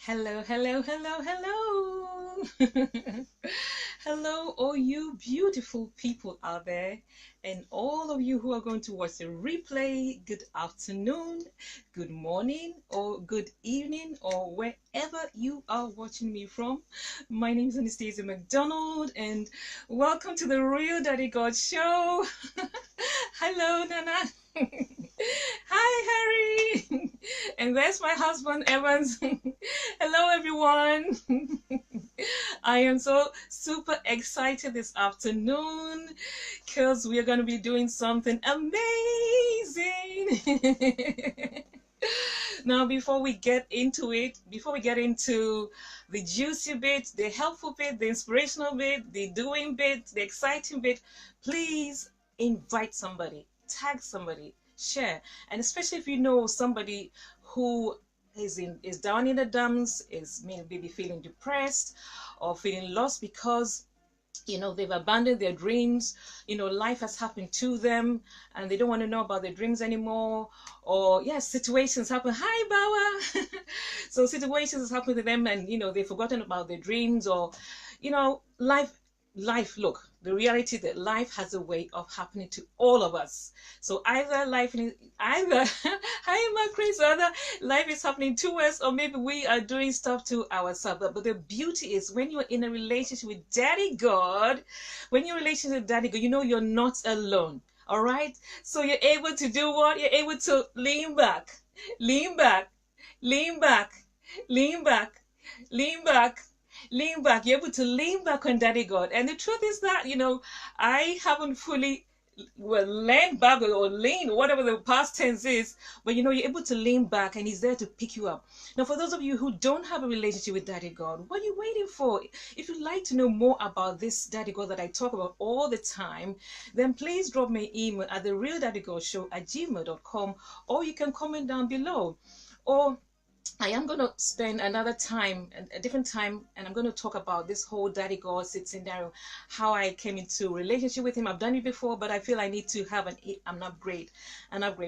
Hello, hello, hello, hello. Hello, all you beautiful people out there, and all of you who are going to watch the replay. Good afternoon, good morning, or good evening, or wherever you are watching me from. My name is Anastasia McDonald, and welcome to the Real Daddy God Show. Hello, Nana. Hi, Harry. And there's my husband, Evans. Hello, everyone. I am so super excited this afternoon because we are going to be doing something amazing. Now, before we get into it, before we get into the juicy bit, the helpful bit, the inspirational bit, the doing bit, the exciting bit, please invite somebody, tag somebody, share, and especially if you know somebody who is down in the dumps, is maybe feeling depressed or feeling lost because they've abandoned their dreams. Life has happened to them and they don't want to know about their dreams anymore. Or yes, situations happen. Hi, Bawa. So situations happen to them and they've forgotten about their dreams. Or life, look, the reality that life has a way of happening to all of us. So either hi, my Chris, either life is happening to us or maybe we are doing stuff to ourselves. But the beauty is when you're in a relationship with Daddy God, when you're in a relationship with Daddy God, you're not alone. All right, so you're able to do what? You're able to lean back, lean back, lean back, lean back, lean back, lean back. You're able to lean back on Daddy God. And the truth is that, I haven't fully lean back or lean, whatever the past tense is, but you're able to lean back and he's there to pick you up. Now, for those of you who don't have a relationship with Daddy God, what are you waiting for? If you'd like to know more about this Daddy God that I talk about all the time, then please drop me an email at therealdaddygodshow@gmail.com, or you can comment down below. Or I am going to spend another time, a different time, and I'm going to talk about this whole Daddy God scenario, how I came into a relationship with him. I've done it before, but I feel I need to have an upgrade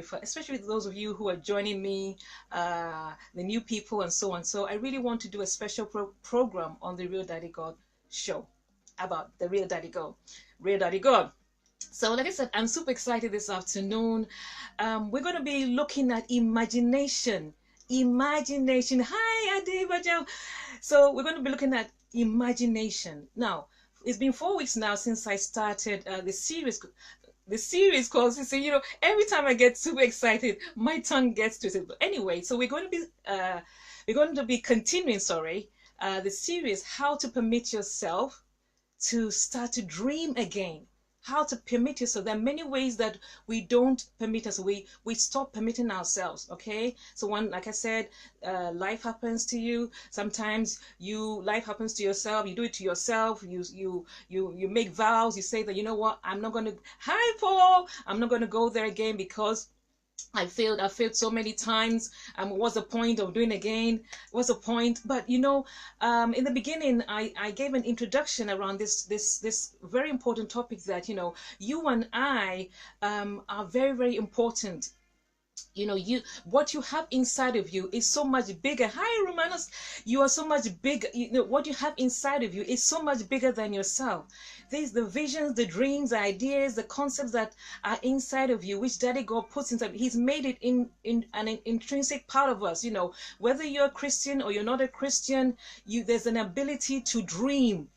for, especially those of you who are joining me, the new people and so on. So I really want to do a special program on the Real Daddy God show about the Real Daddy God, Real Daddy God. So like I said, I'm super excited this afternoon. We're going to be looking at imagination. Hi, Adebajo. So we're going to be looking at imagination. Now, it's been 4 weeks now since I started the series. The series calls every time I get super excited, my tongue gets twisted. But anyway, so we're going to be continuing, the series, How to Permit Yourself to Start to Dream Again. How to permit yourself. There are many ways that we don't permit us. We stop permitting ourselves. Okay. So like I said, life happens to you. Sometimes life happens to yourself. You do it to yourself. You make vows. You say that what, I'm not going to. Hi, Paul. I'm not going to go there again because I failed so many times. What's the point of doing again? What's the point? But in the beginning, I gave an introduction around this very important topic that you and I are very, very important. What you have inside of you is so much bigger. Hi, Romanos. You are so much bigger. What you have inside of you is so much bigger than yourself. There's the visions, the dreams, the ideas, the concepts that are inside of you, which Daddy God puts inside. He's made it in an intrinsic part of us. Whether you're a Christian or you're not a Christian, there's an ability to dream.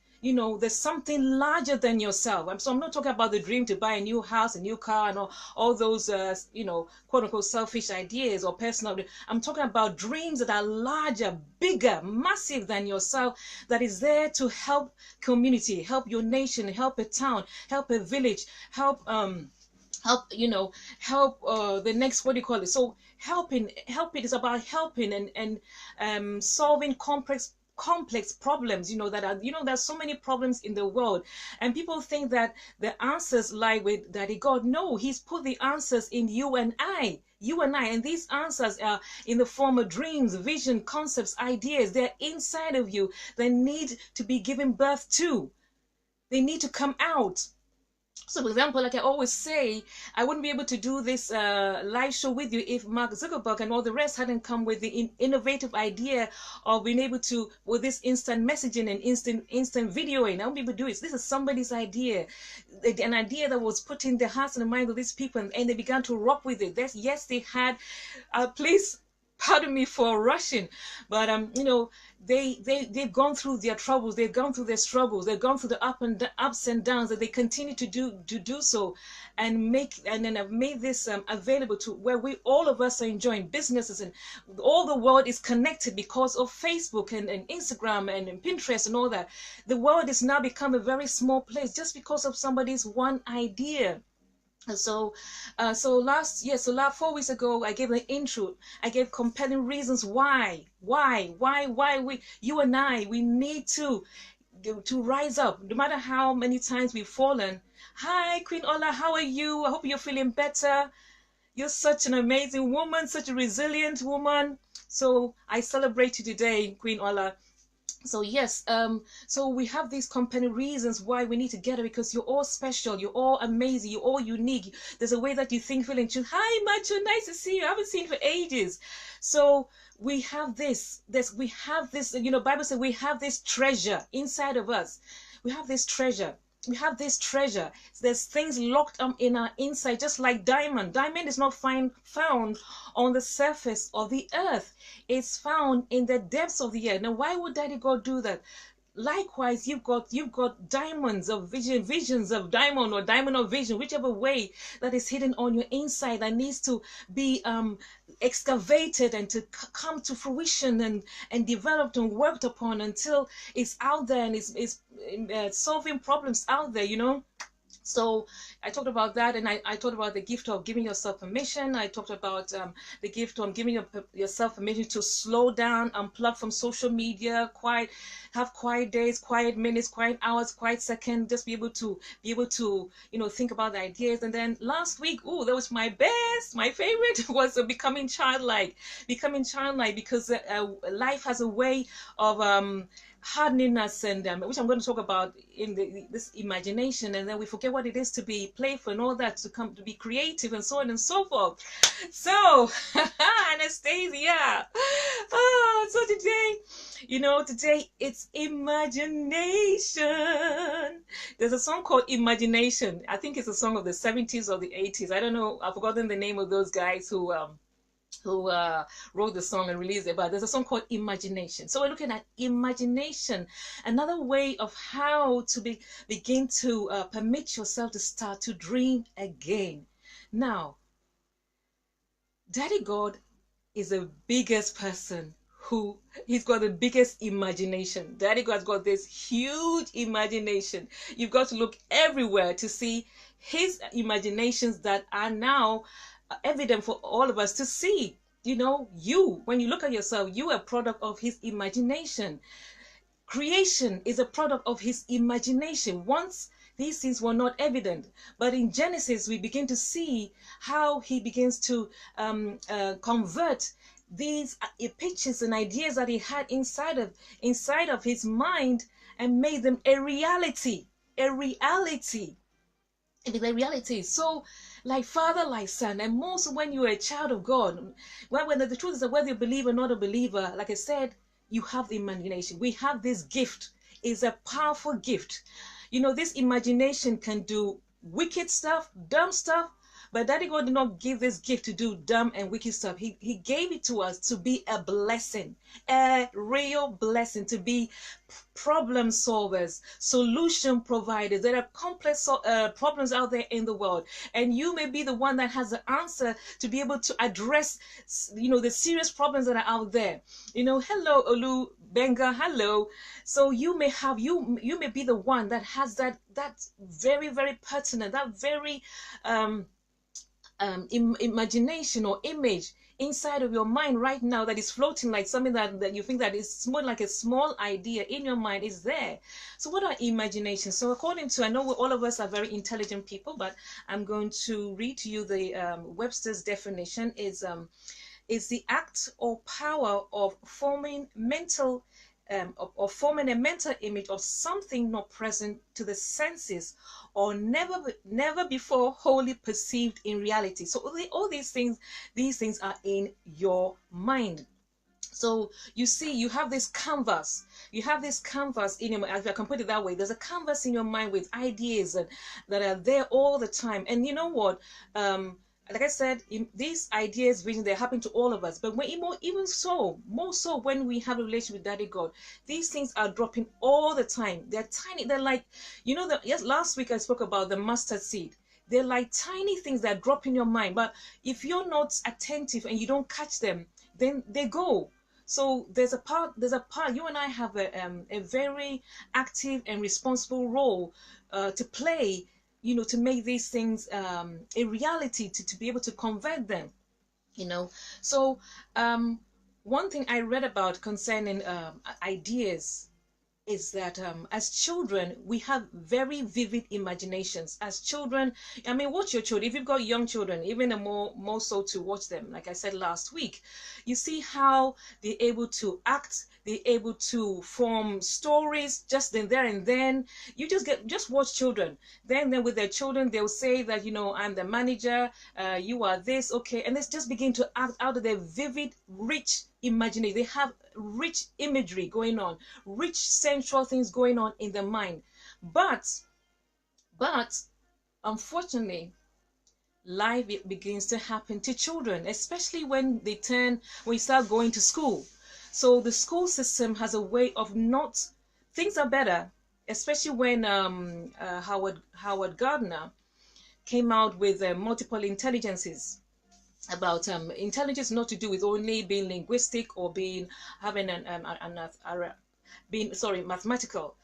There's something larger than yourself. So I'm not talking about the dream to buy a new house, a new car, and all those, quote unquote, selfish ideas or personal. I'm talking about dreams that are larger, bigger, massive than yourself, that is there to help community, help your nation, help a town, help a village, help help the next, what do you call it? So helping is about helping and solving complex problems that are there's so many problems in the world, and people think that the answers lie with Daddy God. No, he's put the answers in you and I, and these answers are in the form of dreams, vision, concepts, ideas. They're inside of you. They need to be given birth to. They need to come out. So, for example, like I always say, I wouldn't be able to do this live show with you if Mark Zuckerberg and all the rest hadn't come with the innovative idea of being able to, with this instant messaging and instant videoing. I won't be able to do it. This is somebody's idea, an idea that was put in the hearts and the minds of these people, and they began to rock with it. Yes, they had, please pardon me for rushing, but they've gone through their troubles, they've gone through their struggles, they've gone through the ups and downs, that they continue to do so, and then have made this available to where we, all of us, are enjoying. Businesses and all the world is connected because of Facebook and Instagram and Pinterest and all that. The world has now become a very small place just because of somebody's one idea. So, last 4 weeks ago, I gave an intro. I gave compelling reasons why you and I, we need to rise up, no matter how many times we've fallen. Hi, Queen Ola, how are you? I hope you're feeling better. You're such an amazing woman, such a resilient woman. So I celebrate you today, Queen Ola. So yes, so we have these compelling reasons why we need to get it, because you're all special, you're all amazing, you're all unique. There's a way that you think, feeling. Hi, Macho, nice to see you. I haven't seen you for ages. So we have this, Bible says we have this treasure inside of us. We have this treasure. We have this treasure. There's things locked up in our inside, just like diamond. Diamond is not found on the surface of the earth. It's found in the depths of the earth. Now, why would Daddy God do that? Likewise, you've got diamonds of visions of diamond, or diamond of vision, whichever way, that is hidden on your inside, that needs to be excavated and to come to fruition and developed and worked upon until it's out there and it's solving problems out there, So I talked about that, and I talked about the gift of giving yourself permission. I talked about the gift of giving yourself permission to slow down, unplug from social media, have quiet days, quiet minutes, quiet hours, quiet seconds, just be able to think about the ideas. And then last week, that was my favorite was becoming childlike, because life has a way of hardening us, and which I'm going to talk about in this imagination, and then we forget what it is to be playful and all that, to be creative and so on and so forth. So Anastasia, so today it's imagination. There's a song called Imagination. I think it's a song of the 70s or the 80s. I don't know, I've forgotten the name of those guys who wrote the song and released it, but there's a song called Imagination. So we're looking at imagination, another way of how to begin to permit yourself to start to dream again. Now, Daddy God is the biggest person he's got the biggest imagination. Daddy God's got this huge imagination. You've got to look everywhere to see his imaginations that are now evident for all of us to see. When you look at yourself, you are a product of his imagination. Creation is a product of his imagination. Once these things were not evident, but in Genesis we begin to see how he begins to convert these pictures and ideas that he had inside of his mind, and made them a reality. So, like Father, like Son, and most when you're a child of God, when the truth is that whether you believe or not a believer, like I said, you have the imagination. We have this gift. It's a powerful gift. This imagination can do wicked stuff, dumb stuff, but Daddy God did not give this gift to do dumb and wicked stuff. He gave it to us to be a blessing, a real blessing, to be problem solvers, solution providers. There are complex problems out there in the world, and you may be the one that has the answer to be able to address the serious problems that are out there. Hello Olu Benga, hello. So you may be the one that has that very, very pertinent, that very imagination or image inside of your mind right now, that is floating like something that you think that is more like a small idea in your mind is there. So what are imaginations? So according to, I know all of us are very intelligent people, but I'm going to read to you the Webster's definition. Is the act or power of forming mental or forming a mental image of something not present to the senses, or never before wholly perceived in reality. So all these things are in your mind. So you see, you have this canvas. You have this canvas in your mind. If I can put it that way, there's a canvas in your mind with ideas that are there all the time. And you know what? Like I said, these ideas, visions, they happen to all of us. But even so, more so when we have a relationship with Daddy God, these things are dropping all the time. They're tiny. They're like, yes, last week I spoke about the mustard seed. They're like tiny things that drop in your mind. But if you're not attentive and you don't catch them, then they go. So there's a part. You and I have a very active and responsible role to play, to make these things a reality, to be able to convert them, So one thing I read about concerning ideas is that as children, we have very vivid imaginations. As children, I mean, watch your children. If you've got young children, even more so to watch them, like I said last week, you see how they're able to act, they're able to form stories just then, there and then. You just watch children. Then with their children, they'll say that, I'm the manager, you are this, okay, and let's just begin to act out of their vivid, rich imagination. They have rich imagery going on, rich central things going on in the mind. But unfortunately, life begins to happen to children, especially when you start going to school. So the school system has a way of things are better, especially when Howard Gardner came out with multiple intelligences about intelligence, not to do with only being linguistic or having mathematical.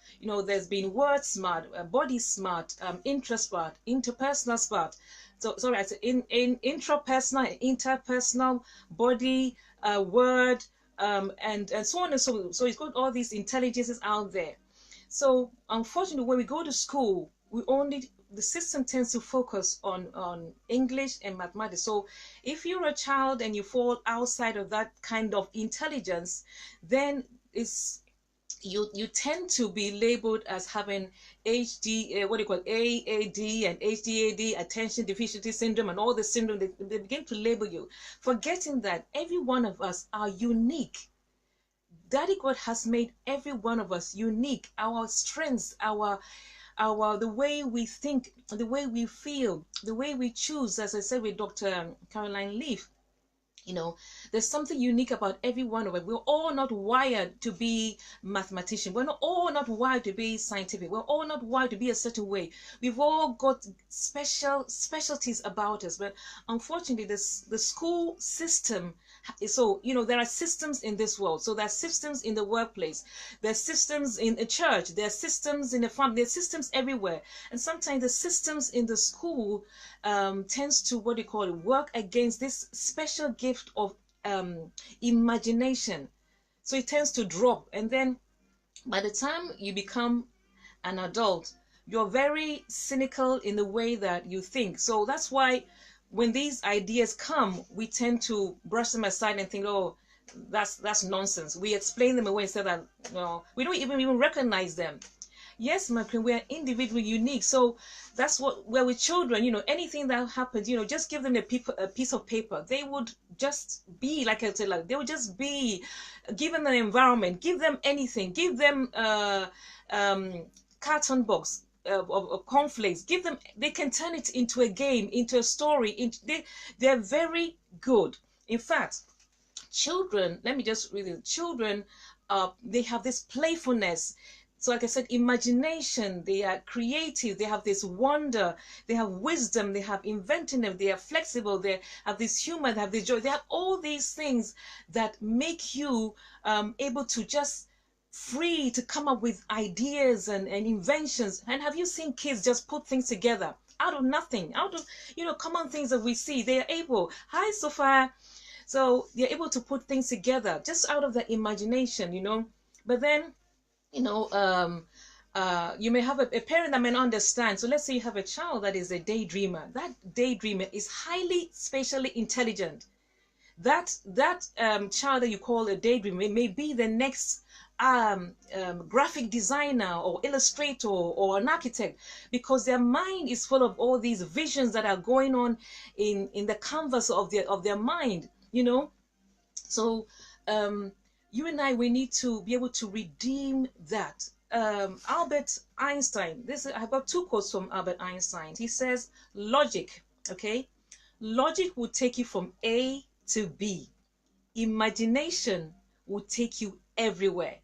There's been word smart, body smart, intra-smart, interpersonal smart. So sorry, I said in intrapersonal, interpersonal, body, word, and so on and so on. So it's got all these intelligences out there. So unfortunately, when we go to school, the system tends to focus on English and mathematics. So if you're a child and you fall outside of that kind of intelligence, then you tend to be labeled as having ADD and HDAD, attention deficiency syndrome, and all the syndrome. They begin to label you, forgetting that every one of us are unique. Daddy God has made every one of us unique. Our strengths, the way we think, the way we feel, the way we choose, as I said with Dr. Caroline Leaf, there's something unique about every one of us. We're all not wired to be mathematicians. We're all not wired to be scientific. We're all not wired to be a certain way. We've all got specialties about us. But unfortunately, the school system, so, there are systems in this world. So there are systems in the workplace. There are systems in a church. There are systems in the family. There are systems everywhere. And sometimes the systems in the school tends to, work against this special gift of imagination. So it tends to drop. And then by the time you become an adult, you're very cynical in the way that you think. So that's why when these ideas come, we tend to brush them aside and think, oh, that's nonsense. We explain them away instead that, we don't even recognize them. Yes, my friend, we are individually unique. So that's where with children, anything that happens, just give them a piece of paper. They would just be, like I said, they would just be, given an environment, give them anything, give them carton box of cornflakes, give them, they can turn it into a game, into a story. They're very good. In fact, children, let me just read it. Children, they have this playfulness. So like I said, imagination, they are creative, they have this wonder, they have wisdom, they have inventiveness, they are flexible, they have this humor, they have this joy. They have all these things that make you able to just free to come up with ideas and inventions. And have you seen kids just put things together out of nothing, out of, common things that we see? They are able. Hi, Sophia. So they're able to put things together just out of their imagination, But then, you may have a parent that may not understand. So let's say you have a child that is a daydreamer. That daydreamer is highly spatially intelligent. that child that you call a daydream may be the next graphic designer or illustrator or an architect, because their mind is full of all these visions that are going on in the canvas of their mind, you know. So you and I, we need to be able to redeem that. Albert Einstein, I've got two quotes from Albert Einstein. He says, logic, okay, logic will take you from A to B. Imagination will take you everywhere.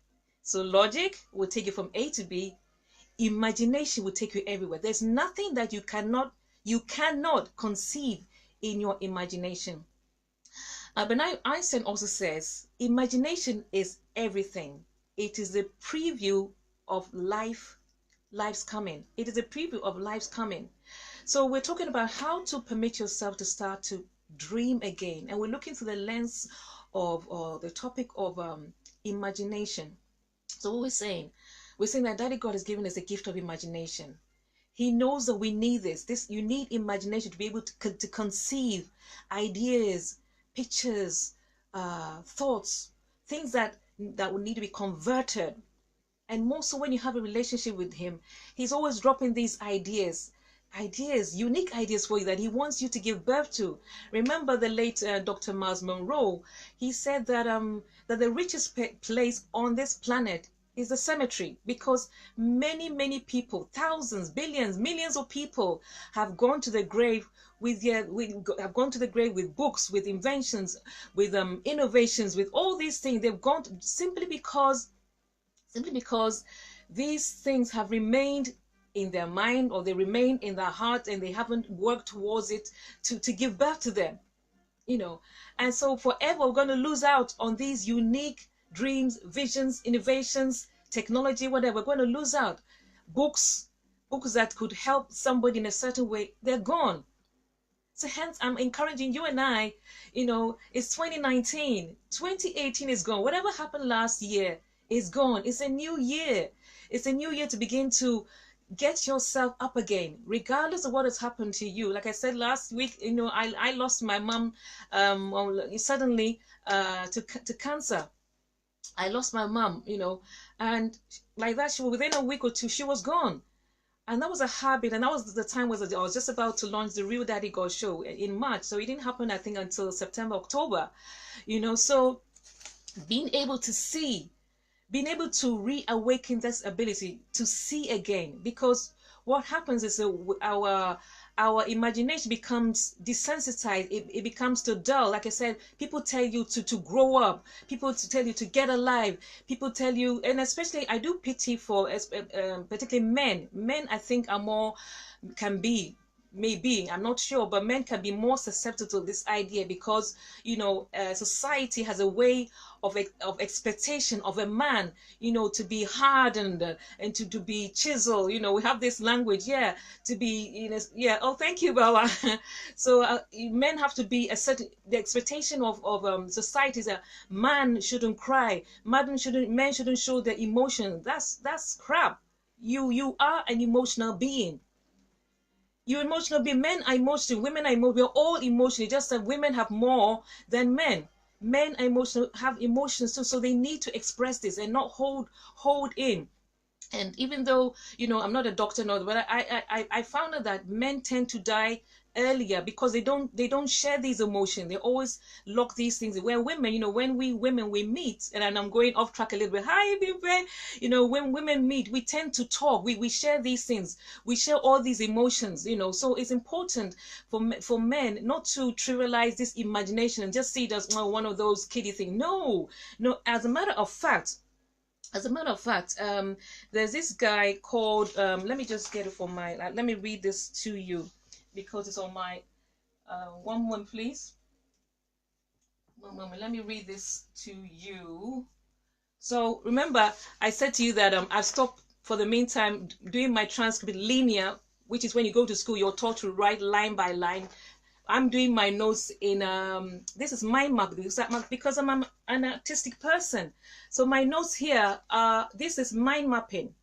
So logic will take you from A to B. Imagination will take you everywhere. There's nothing that you cannot conceive in your imagination. But Einstein also says, imagination is everything. It is the preview of life's coming. It is a preview of life's coming. So we're talking about how to permit yourself to start to dream again. And we're looking through the lens of the topic of imagination. So what we're saying that Daddy God has given us a gift of imagination. He knows that we need this. You need imagination to be able to conceive ideas, pictures, thoughts, things that will need to be converted. And more so when you have a relationship with him, he's always dropping these ideas, unique ideas for you that he wants you to give birth to. Remember the late Dr. Miles Monroe. He said that that the richest place on this planet is the cemetery, because many people, thousands, billions, millions of people have gone to the grave with books, with inventions, with innovations, with all these things. They've gone simply because these things have remained in their mind, or they remain in their heart, and they haven't worked towards it to give birth to them, you know. And so forever we're going to lose out on these unique dreams, visions, innovations, technology, whatever. We're going to lose out. Books that could help somebody in a certain way, they're gone. So hence I'm encouraging you and I, you know, it's 2019, 2018 is gone. Whatever happened last year is gone. It's a new year. It's a new year to begin to get yourself up again, regardless of what has happened to you. Like I said last week, you know, I lost my mom suddenly to cancer. I lost my mom, you know, and like that, within a week or two, she was gone. And that was a habit, and that was the time I was just about to launch the Real Daddy God show in March. So it didn't happen, I think, until September, October, you know. So being able to reawaken this ability to see again, because what happens is our imagination becomes desensitized. It becomes too dull. Like I said, people tell you to grow up. People tell you to get alive. People tell you, and especially I do pity for particularly men. Men, I think, are more, maybe, I'm not sure, but men can be more susceptible to this idea, because, you know, society has a way of expectation of a man, you know, to be hardened and to be chiseled. You know, we have this language, yeah, to be, you know, yeah. Oh, thank you, Bella. So men have to be a certain, the expectation of society is that man shouldn't cry, men shouldn't show their emotion. That's crap. You are an emotional being. You're emotional being. Men are emotional, women are emotional. We're all emotional. Just that women have more than men. Men are emotional, have emotions too, so they need to express this and not hold in. And even though, you know, I'm not a doctor, no, but I found out that men tend to die earlier because they don't share these emotions. They always lock these things. Where women, you know, when we meet, and I'm going off track a little bit. Hi, Bibe. You know, when women meet, we tend to talk. We share these things. We share all these emotions. You know, so it's important for men not to trivialize this imagination and just see it as one of those kiddie things. No. As a matter of fact, there's this guy called, let me just get it for let me read this to you, because it's on my, one moment, please. One moment, let me read this to you. So remember, I said to you that I've stopped for the meantime doing my transcript linear, which is when you go to school, you're taught to write line by line. I'm doing my notes in this is mind map, because I'm an artistic person. So my notes here are, this is mind mapping.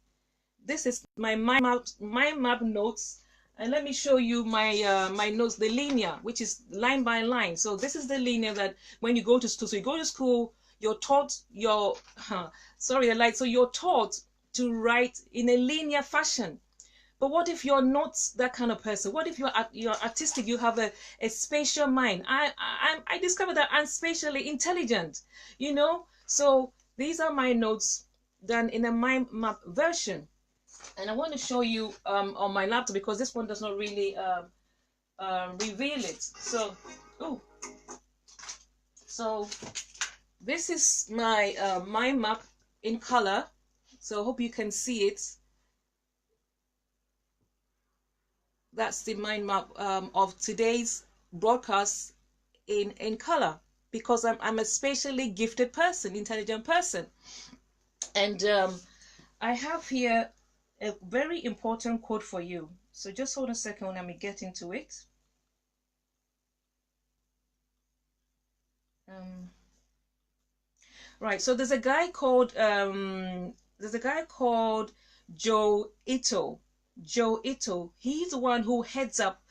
This is my mind map notes. And let me show you my my notes, the linear, which is line by line. So this is the linear that when you go to school, so you go to school, you're taught sorry, the light. So you're taught to write in a linear fashion. But what if you're not that kind of person? What if you're artistic? You have a spatial mind. I discovered that I'm spatially intelligent. You know. So these are my notes done in a mind map version, and I want to show you on my laptop because this one does not really reveal it. So, oh, so this is my mind map in color. So I hope you can see it. That's the mind map of today's broadcast in color, because I'm a spatially gifted person, intelligent person. And I have here a very important quote for you. So just hold a second, let me get into it. Right, so there's a guy called Joe Ito. Joe Ito. He's the one who heads up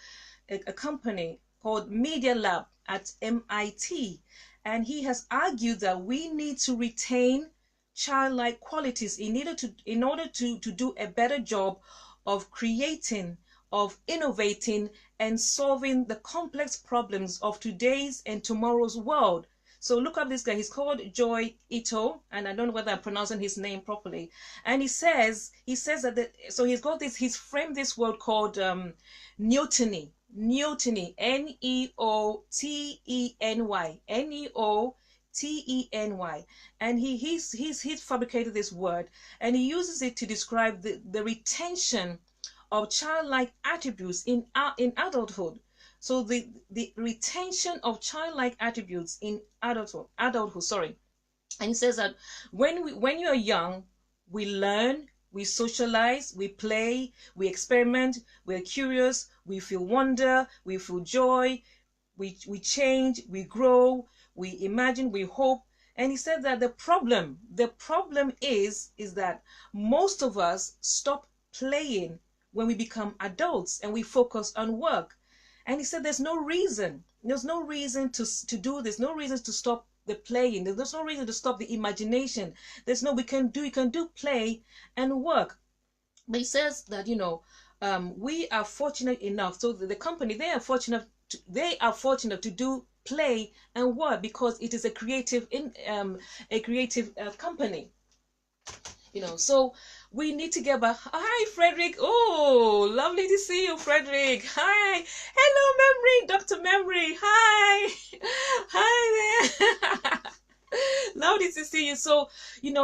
a company called Media Lab at MIT, and he has argued that we need to retain childlike qualities in order to do a better job of creating, of innovating, and solving the complex problems of today's and tomorrow's world. So look up this guy. He's called Joe Ito, and I don't know whether I'm pronouncing his name properly. And he says that so he's got this. He's framed this word called neoteny. Neoteny, Neoteny, Neoteny, and he's fabricated this word, and he uses it to describe the retention of childlike attributes in adulthood. So the retention of childlike attributes in adulthood, sorry. And he says that when you're young, we learn, we socialize, we play, we experiment, we're curious, we feel wonder, we feel joy, we change, we grow, we imagine, we hope. And he said that the problem is that most of us stop playing when we become adults and we focus on work. And he said there's no reason to do this, no reason to stop the playing. There's no reason to stop the imagination. You can do play and work. But he says that, we are fortunate enough, so the company, they are fortunate to do play and work because it is a creative company. So we need to get back. Hi, Frederick. Oh, lovely to see you, Frederick. Hi. Hello, Memory. Dr. Memory. Hi. Hi there. Lovely to see you. So,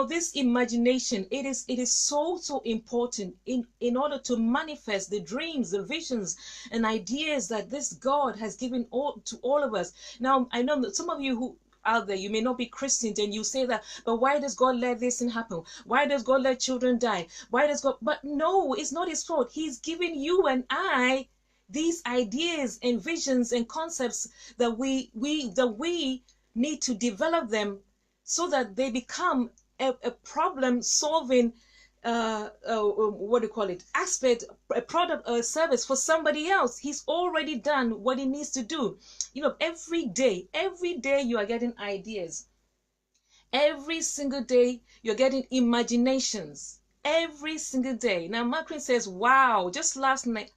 this imagination, it is so important in order to manifest the dreams, the visions, and ideas that this God has given to all of us. Now, I know that some of you who out there, you may not be Christians, and you say that, but why does God let this thing happen? Why does God let children die? But no, it's not his fault. He's given you and I these ideas and visions and concepts that we need to develop them so that they become a problem solving aspect, a product or a service for somebody else. He's already done what he needs to do. Every day you are getting ideas. Every single day you're getting imaginations. Every single day. Now Macron says, wow, just last night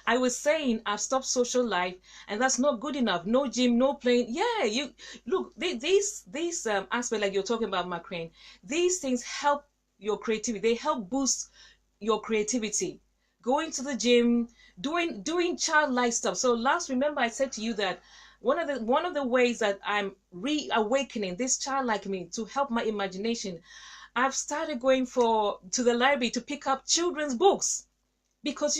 I was saying I've stopped social life, and that's not good enough. No gym, no playing. Yeah, you look, these aspects like you're talking about, Macron, these things help your creativity. They help boost your creativity. Going to the gym, doing childlike stuff. So remember I said to you that one of the ways that I'm reawakening this childlike me to help my imagination, I've started going to the library to pick up children's books, because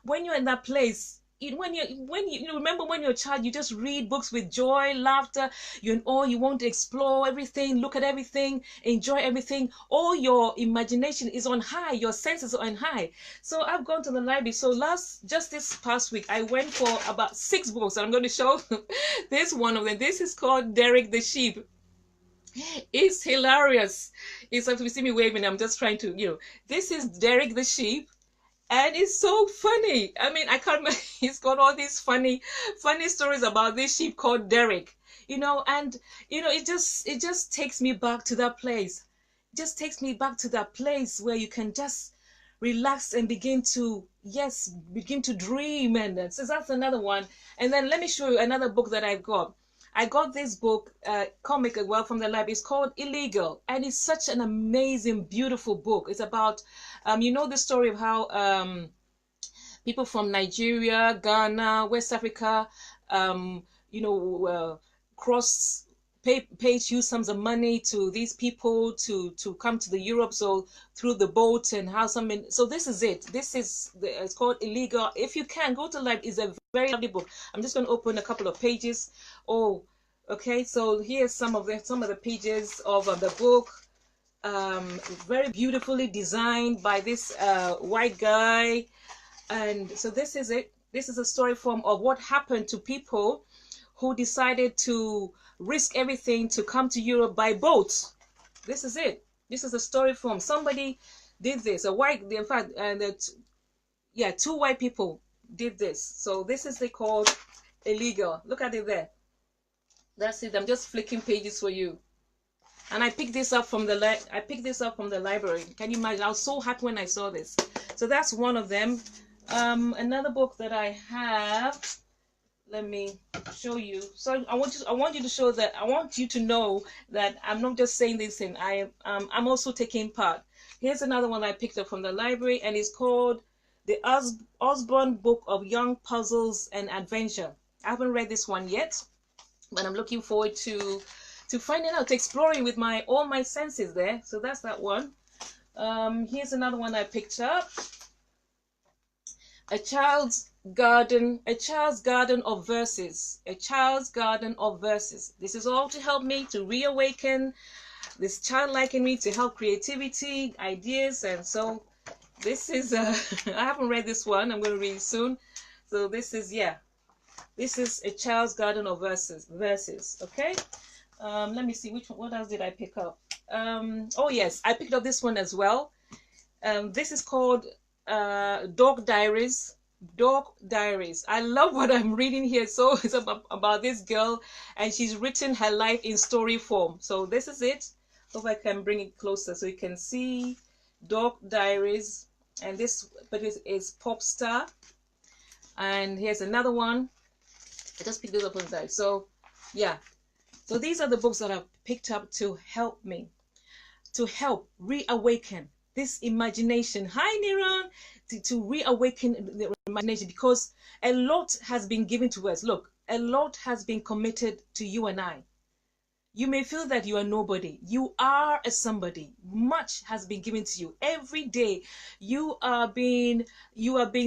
when you're in that place, when you remember when you're a child, you just read books with joy, laughter. You want to explore everything, look at everything, enjoy everything. All your imagination is on high, your senses are on high. So I've gone to the library. So just this past week, I went for about 6 books, and I'm going to show this one of them. This is called Derek the Sheep. It's hilarious. It's like, you see me waving, I'm just trying to, this is Derek the Sheep. and it's so funny. I mean, I can't remember. He's got all these funny stories about this sheep called Derek, and it just takes me back to that place. It just takes me back to that place where you can just relax and begin to dream. And so that's another one. And then let me show you another book that I've got. I got this book, comic as well, from the library. It's called Illegal, and it's such an amazing, beautiful book. It's about, the story of how people from Nigeria, Ghana, West Africa, cross paid huge sums of money to these people to come to the Europe, so through the boat, and how so this is it. It's called Illegal. If you can go to library, it's a very lovely book. I'm just going to open a couple of pages. Oh, okay, so here's some of the pages of the book. Very beautifully designed by this white guy. And so this is it. This is a story form of what happened to people who decided to risk everything to come to Europe by boat. This is it. This is a story form. Somebody did this. In fact, two white people did this. So this is called Illegal. Look at it there. That's it. I'm just flicking pages for you. And I picked this up from the library. Can you imagine? I was so happy when I saw this. So that's one of them. Another book that I have. Let me show you. So I want you to know that I'm not just saying this thing. I'm also taking part. Here's another one I picked up from the library, and it's called The Osborne Book of Young Puzzles and Adventure. I haven't read this one yet, but I'm looking forward to finding out, to exploring with all my senses there. So that's that one. Here's another one I picked up. A Child's Garden of Verses. A Child's Garden of Verses. This is all to help me to reawaken this childlike in me, to help creativity, ideas. And so this is I haven't read this one. I'm going to read it soon. So this is A Child's Garden of Verses. Okay. Let me see what else did I pick up. Oh yes, I picked up this one as well. This is called Dog Diaries. I love what I'm reading here. So it's about this girl, and she's written her life in story form. So this is it. Hope I can bring it closer so you can see Dog Diaries. And this, but it's Pop Star. And here's another one. I just picked this up on the side. So yeah. So these are the books that I've picked up to help me, to help reawaken this imagination. Hi, Niran, to reawaken the imagination, because a lot has been given to us. Look, a lot has been committed to you and I. You may feel that you are nobody. You are a somebody. Much has been given to you. Every day you are being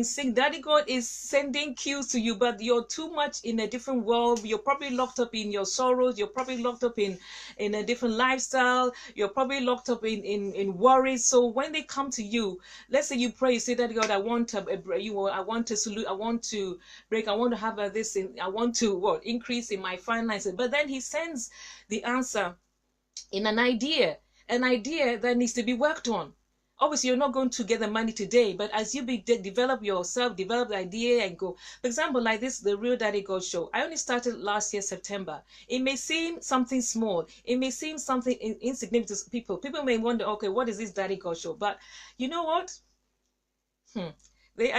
seen. Daddy God is sending cues to you, but you're too much in a different world. You're probably locked up in your sorrows. You're probably locked up in a different lifestyle. You're probably locked up in worries. So when they come to you, let's say you pray, you say, Daddy God, I want to salute, I want to break, I want to have this, I want to increase in my finances. But then he sends the answer in an idea that needs to be worked on. Obviously, you're not going to get the money today, but as you develop the idea and go. For example, like this, the Real Daddy God Show. I only started last year, September. It may seem something small. It may seem something insignificant to people. People may wonder, okay, what is this Daddy God Show? But you know what? They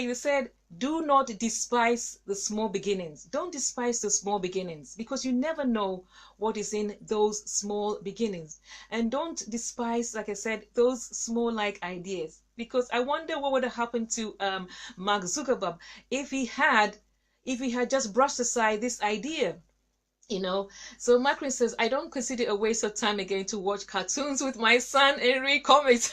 said, do not despise the small beginnings. Don't despise the small beginnings, because you never know what is in those small beginnings. And don't despise, like I said, those small ideas, because I wonder what would have happened to Mark Zuckerberg if he had just brushed aside this idea. So Macron says, I don't consider it a waste of time again to watch cartoons with my son and read comics.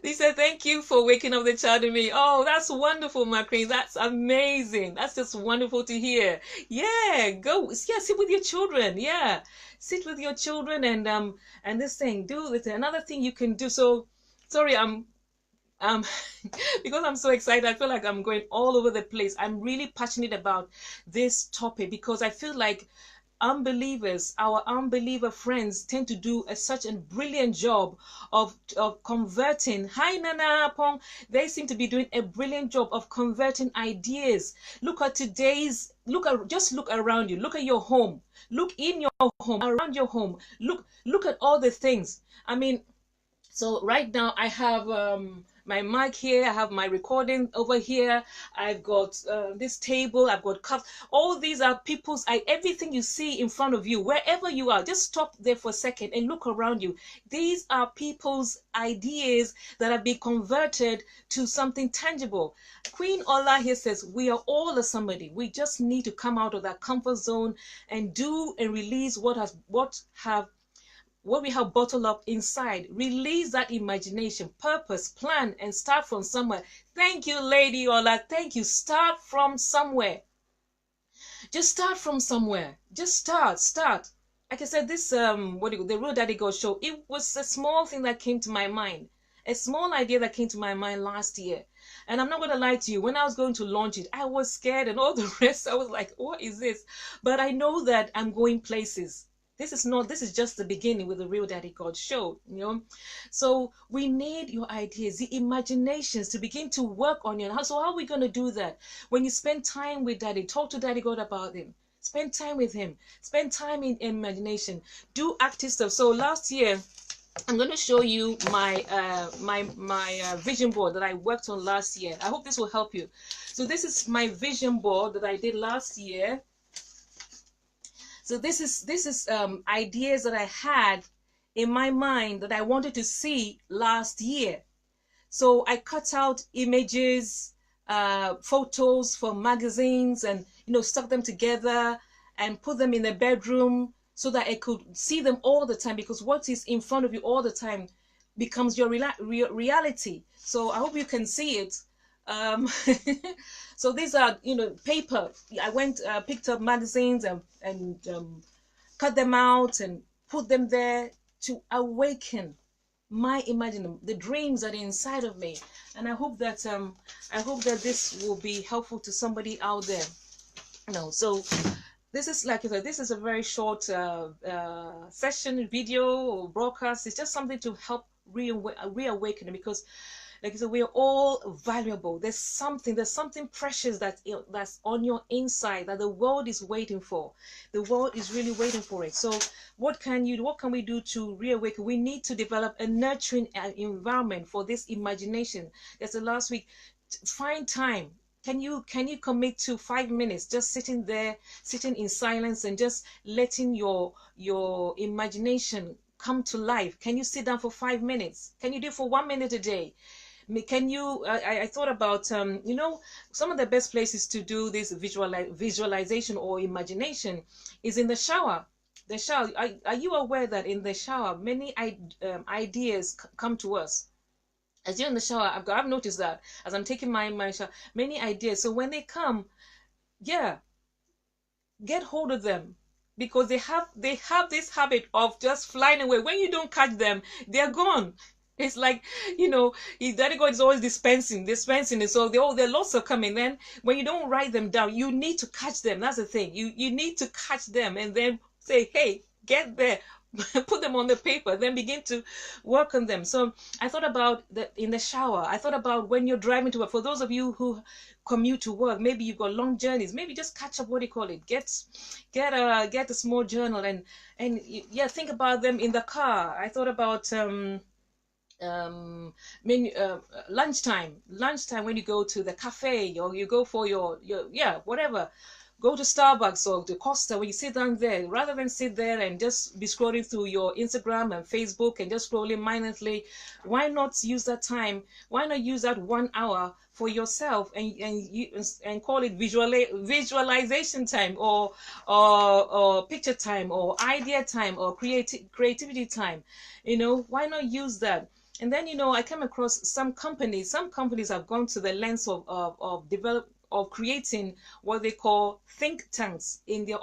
He said, thank you for waking up the child in me. Oh, that's wonderful, Macron. That's amazing. That's just wonderful to hear. Yeah, sit with your children. Yeah, sit with your children and this thing. Do it. Another thing you can do. So, sorry, because I'm so excited, I feel like I'm going all over the place. I'm really passionate about this topic because I feel like unbelievers, our unbeliever friends tend to do such a brilliant job of converting. Hi Nana Pong, they seem to be doing a brilliant job of converting ideas. Look at today's, just look around you, look at your home, look in your home, around your home, look at all the things. I mean, so right now I have my mic here, I have my recording over here, I've got this table, I've got cups. All these are people's, everything you see in front of you, wherever you are, just stop there for a second and look around you. These are people's ideas that have been converted to something tangible. Queen Ola here says, we are all a somebody. We just need to come out of that comfort zone and do and release what we have bottled up inside. Release that imagination, purpose, plan, and start from somewhere. Thank you, Lady Ola. Thank you. Start from somewhere. Just start from somewhere. Just start. Like I said, this the Real Daddy God show, it was a small thing that came to my mind. A small idea that came to my mind last year. And I'm not going to lie to you, when I was going to launch it, I was scared and all the rest. I was like, what is this? But I know that I'm going places. This is just the beginning with the Real Daddy God show, So we need your ideas, the imaginations to begin to work on you. So how are we going to do that? When you spend time with Daddy, talk to Daddy God about him. Spend time with him. Spend time in imagination. Do active stuff. So last year, I'm going to show you my vision board that I worked on last year. I hope this will help you. So this is my vision board that I did last year. So this is ideas that I had in my mind that I wanted to see last year. So I cut out images, photos from magazines, and stuck them together and put them in the bedroom so that I could see them all the time, because what is in front of you all the time becomes your reality. So I hope you can see it. So these are, paper. I went, picked up magazines and cut them out and put them there to awaken my imagination, the dreams that are inside of me. And I hope that this will be helpful to somebody out there. So this is, like I said, this is a very short session, video or broadcast. It's just something to help reawaken, because like I said, we are all valuable. There's something precious that's on your inside that the world is waiting for. The world is really waiting for it. So what can we do to reawaken? We need to develop a nurturing environment for this imagination. That's the last week. Find time. Can you commit to 5 minutes just sitting in silence and just letting your imagination come to life? Can you sit down for 5 minutes? Can you do it for 1 minute a day? Can you I thought about some of the best places to do this visualization or imagination is in the shower. Are you aware that in the shower many ideas come to us? As you're in the shower, I've noticed that as I'm taking my shower, many ideas. So when they come, get hold of them, because they have this habit of just flying away. When you don't catch them, they're gone. It's like, Daddy God is always dispensing it. So there are lots of coming. Then when you don't write them down, you need to catch them. That's the thing. You need to catch them and then say, hey, get there. Put them on the paper, then begin to work on them. So I thought about that in the shower. I thought about when you're driving to work. For those of you who commute to work, maybe you've got long journeys, maybe just catch up, get a small journal and think about them in the car. I thought about lunchtime when you go to the cafe or you go for your whatever. Go to Starbucks or to Costa, when you sit down there, rather than sit there and just be scrolling through your Instagram and Facebook and just scrolling mindlessly, why not use that time? Why not use that 1 hour for yourself and call it visualization time or picture time or idea time or creativity time? Why not use that? And then I came across some companies have gone to the lengths of creating what they call think tanks in their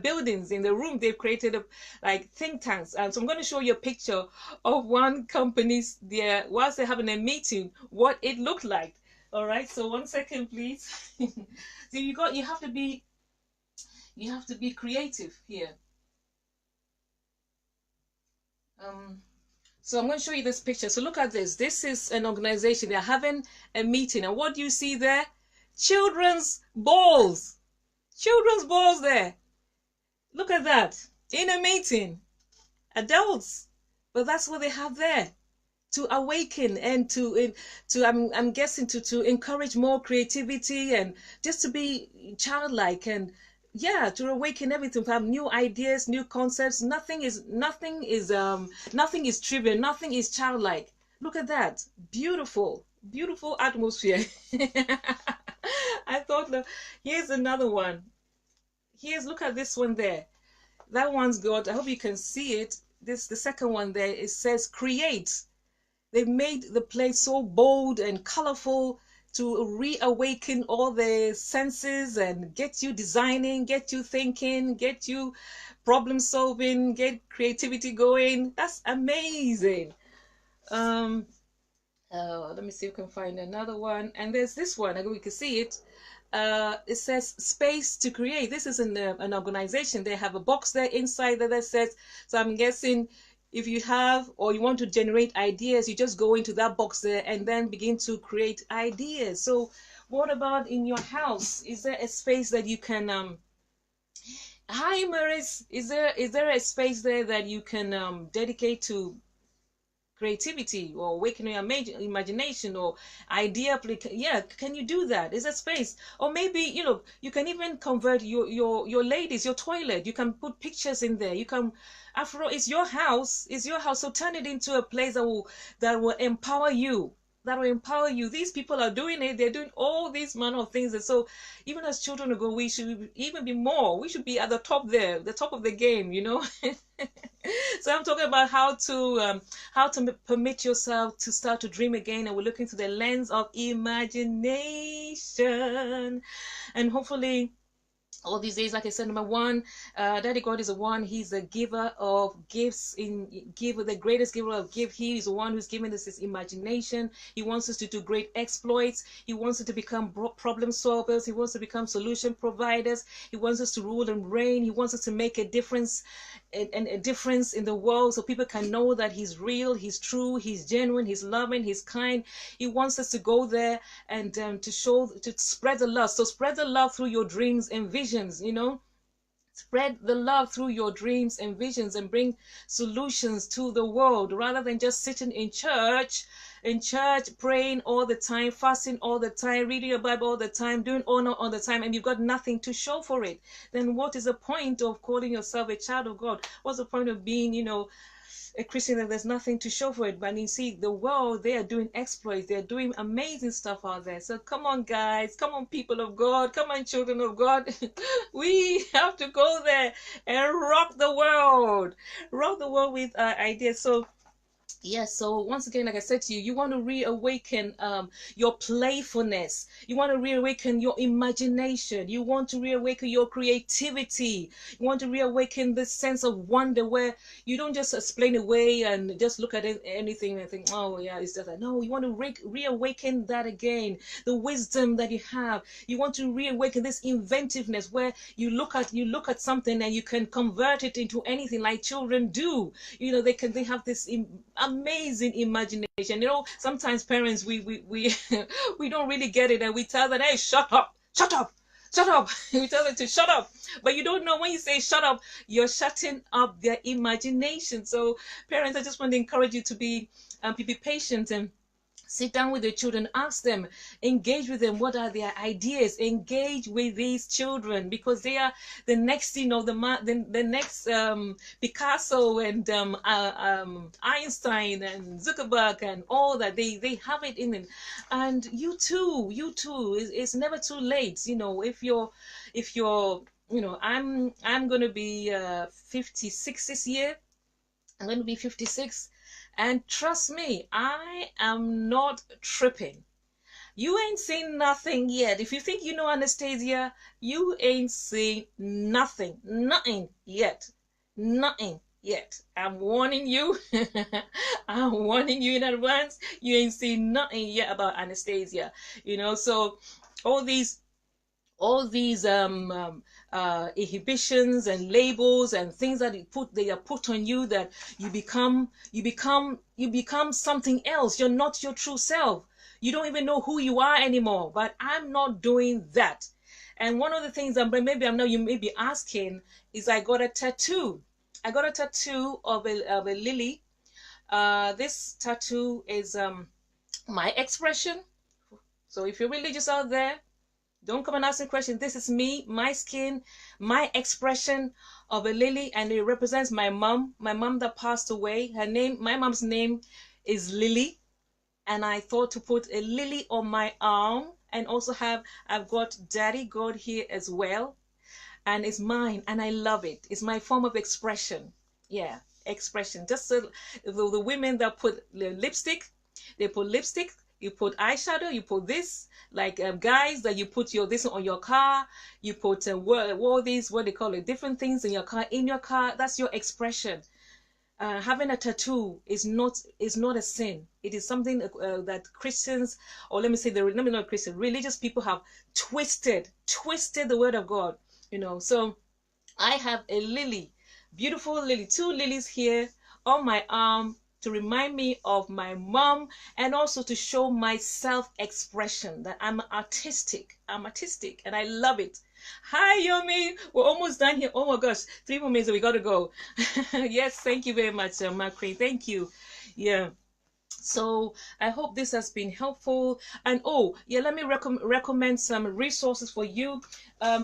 buildings, in the room. They've created like think tanks. And so I'm going to show you a picture of one company's there whilst they're having a meeting, what it looked like. All right, so 1 second please. So you have to be You have to be creative here. So I'm going to show you this picture. So look at this. This is an organization. They're having a meeting. And what do you see there? Children's balls. Children's balls there. Look at that. In a meeting. Adults. But that's what they have there. To awaken and to I'm guessing to encourage more creativity and just to be childlike and yeah, to awaken everything, to have new ideas, new concepts. Nothing is trivial, nothing is childlike. Look at that. Beautiful, beautiful atmosphere. I thought, here's another one. Look at this one there. That one's got, I hope you can see it. The second one there, it says create. They've made the place so bold and colorful to reawaken all the senses and get you designing, get you thinking, get you problem solving, get creativity going. That's amazing. Let me see if we can find another one. And there's this one. I think we can see it. It says space to create. This is an organization. They have a box there inside that says, so I'm guessing if you have or you want to generate ideas, you just go into that box there and then begin to create ideas. So what about in your house? Is there a space that you can hi Maris, is there a space there that you can dedicate to creativity or awakening your imagination or idea? Yeah, can you do that? Is that space? Or maybe you can even convert your ladies, your toilet, you can put pictures in there. You can, after all, it's your house, so turn it into a place that will empower you, These people are doing it. They're doing all these manner of things. And so even as children ago, we should even be more. We should be at the top there, the top of the game, So I'm talking about how to permit yourself to start to dream again. And we're looking through the lens of imagination. And hopefully all these days, like I said, number one, Daddy God is the one. He's the giver of gifts, the greatest giver of gifts. He is the one who's given us his imagination. He wants us to do great exploits. He wants us to become problem solvers. He wants us to become solution providers. He wants us to rule and reign. He wants us to make a difference, a difference in the world, so people can know that he's real, he's true, he's genuine, he's loving, he's kind. He wants us to go there and to spread the love. So spread the love through your dreams and visions. Spread the love through your dreams and visions and bring solutions to the world, rather than just sitting in church, praying all the time, fasting all the time, reading your Bible all the time, doing honor all the time, and you've got nothing to show for it. Then what is the point of calling yourself a child of God? What's the point of being, a Christian that there's nothing to show for it? But you see, the world, they are doing exploits, they're doing amazing stuff out there. So come on, guys, come on, people of God, come on, children of God. We have to go there and rock the world with ideas. So yes, so once again, like I said to you, you want to reawaken your playfulness. You want to reawaken your imagination. You want to reawaken your creativity. You want to reawaken this sense of wonder where you don't just explain away and just look at anything and think, oh yeah, it's just that. No, you want to reawaken that again. The wisdom that you have. You want to reawaken this inventiveness where you look at something and you can convert it into anything, like children do. They have this amazing imagination. Sometimes parents, we we don't really get it, and we tell them, hey, shut up. We tell them to shut up, but you don't know, when you say shut up, you're shutting up their imagination. So parents, I just want to encourage you to be patient and sit down with the children, ask them, engage with them. What are their ideas? Engage with these children, because they are the next, the next Picasso and Einstein and Zuckerberg and all that. They have it in them, and you too. It's never too late. If you're I'm gonna be 56 this year. I'm going to be 56. And trust me, I am not tripping. You ain't seen nothing yet. If you think you know Anastasia, you ain't seen nothing. Nothing yet. Nothing yet. I'm warning you. I'm warning you in advance. You ain't seen nothing yet about Anastasia. So all these inhibitions and labels and things that they are put on you, that you become something else. You're not your true self. You don't even know who you are anymore. But I'm not doing that. And one of the things that maybe you may be asking is, I got a tattoo. I got a tattoo of a lily. This tattoo is my expression. So if you're religious out there, don't come and ask me questions. This is me, my skin, my expression of a lily, and it represents my mom that passed away. My mom's name is Lily, and I thought to put a lily on my arm, and also I've got Daddy God here as well, and it's mine, and I love it. It's my form of expression. Yeah, expression. Just so the women that put lipstick, they put lipstick. You put eyeshadow, you put this, like guys that you put this on your car, you put all these, what they call it, different things in your car. That's your expression. Having a tattoo is not a sin. It is something that Christians, or let me say, let me not Christian, religious people have twisted the word of God. So I have a lily, beautiful lily, 2 lilies here on my arm, to remind me of my mom, and also to show my self-expression, that I'm artistic, and I love it. Hi Yomi, we're almost done here. Oh my gosh, 3 more minutes and we gotta go. Yes, thank you very much, Macri. Thank you. Yeah. So I hope this has been helpful. And oh yeah, let me recommend some resources for you.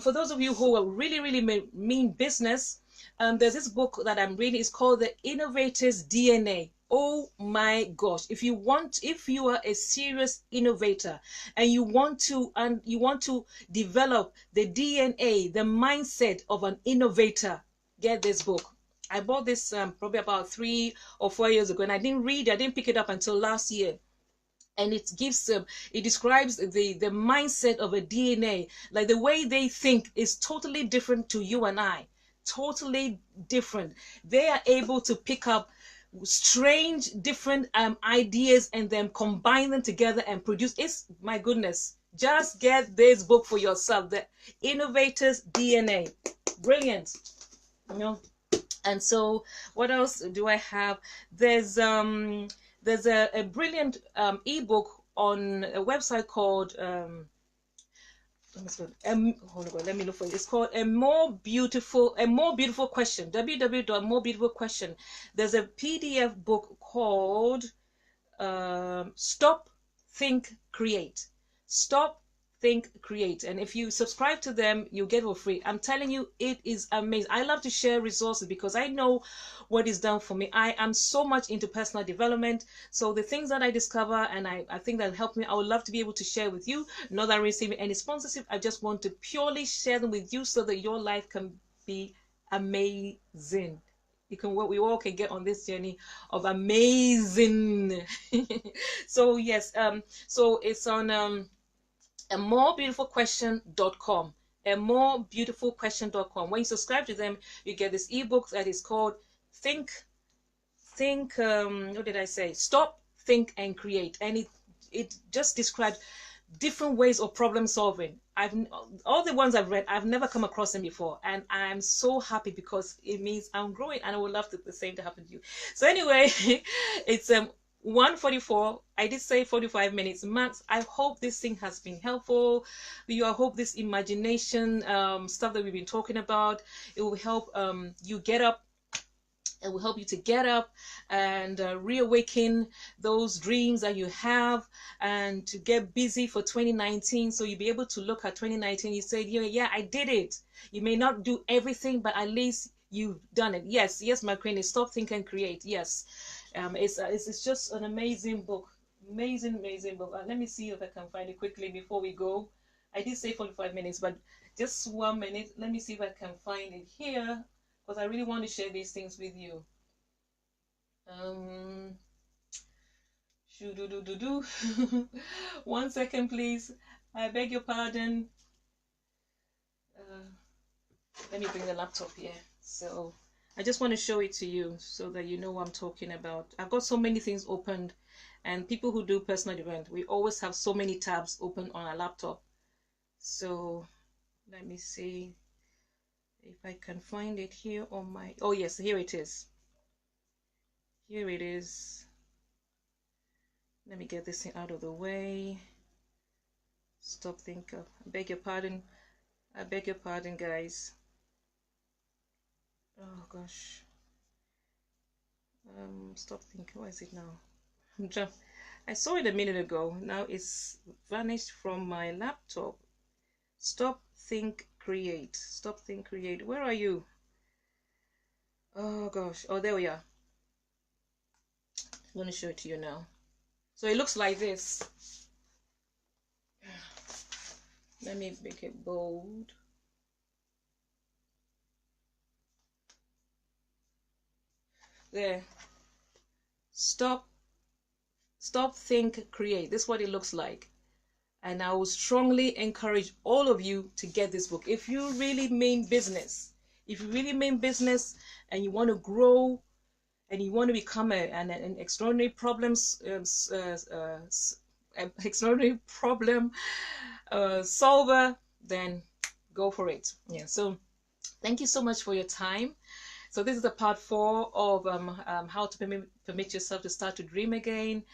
For those of you who are really mean business, there's this book that I'm reading. It's called The Innovator's DNA. Oh my gosh, if you are a serious innovator and you want to develop the DNA, the mindset of an innovator, get this book. I bought this probably about 3 or 4 years ago, and I didn't pick it up until last year. And it describes the mindset of a DNA, like the way they think is totally different to you and I, totally different. They are able to pick up strange different ideas and then combine them together and produce. It's, my goodness, just get this book for yourself, The Innovator's DNA. Brilliant. And so what else do I have? There's a brilliant ebook on a website called hold on, let me look for it. It's called A More Beautiful Question. www.morebeautifulquestion. There's a PDF book called Stop, Think, Create. Stop, Think, Create. And if you subscribe to them, you get it for free. I'm telling you, it is amazing. I love to share resources because I know what is done for me. I am so much into personal development. So the things that I discover and I think that help me, I would love to be able to share with you. Not that I'm receiving any sponsorship. I just want to purely share them with you so that your life can be amazing. We all can get on this journey of amazing. So yes, so it's on amorebeautifulquestion.com. amorebeautifulquestion.com. When you subscribe to them, you get this ebook that is called Think, what did I say? Stop, Think, and Create. And it just describes different ways of problem solving. All the ones I've read, I've never come across them before, and I'm so happy because it means I'm growing, and I would love the same to happen to you. So anyway, it's 1:44. I did say 45 minutes max. I hope this thing has been helpful. I hope this imagination stuff that we've been talking about, it will help you get up. It will help you to get up and reawaken those dreams that you have, and to get busy for 2019. So you'll be able to look at 2019. You say, yeah, I did it. You may not do everything, but at least you've done it. Yes, my queen, is Stop, Think, and Create. Yes, it's just an amazing book. Amazing book. Let me see if I can find it quickly before we go. I did say 45 minutes, but just 1 minute. Let me see if I can find it here, because I really want to share these things with you. One second, please. I beg your pardon. Let me bring the laptop here. So I just want to show it to you so that you know what I'm talking about. I've got so many things opened, and people who do personal development, we always have so many tabs open on our laptop. So let me see. If I can find it here on my, oh yes, here it is. Here it is. Let me get this thing out of the way. Stop thinking. I beg your pardon. I beg your pardon, guys. Oh gosh. Stop thinking. Where is it now? I saw it a minute ago. Now it's vanished from my laptop. Stop, think, create. Stop, think, create. Where are you? Oh gosh. Oh, there we are. I'm going to show it to you now. So it looks like this. Let me make it bold. There. Stop, think, create. This is what it looks like. And I will strongly encourage all of you to get this book. If you really mean business, and you want to grow and you want to become an extraordinary extraordinary problem solver, then go for it. Yeah. So thank you so much for your time. So this is the part 4 of how to permit yourself to start to dream again.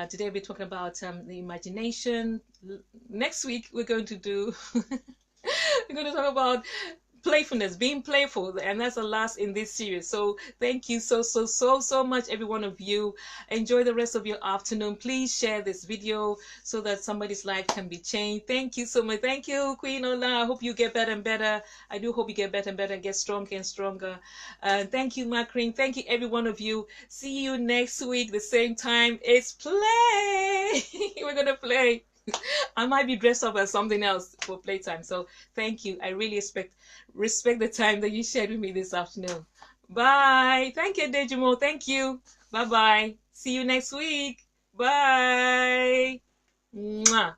Today we'll be talking about the imagination. Next week we're going to do we're going to talk about playfulness, being playful, and that's the last in this series. So thank you so much, every one of you. Enjoy the rest of your afternoon. Please share this video so that somebody's life can be changed. Thank you so much. Thank you, Queen Ola. I hope you get better and better. I do hope you get better and better and get stronger and stronger. Thank you, Macrin. Thank you, every one of you. See you next week, the same time. It's play. We're gonna play. I might be dressed up as something else for playtime. So thank you. I really respect the time that you shared with me this afternoon. Bye. Thank you, Dejimo. Thank you. Bye-bye. See you next week. Bye. Mwah.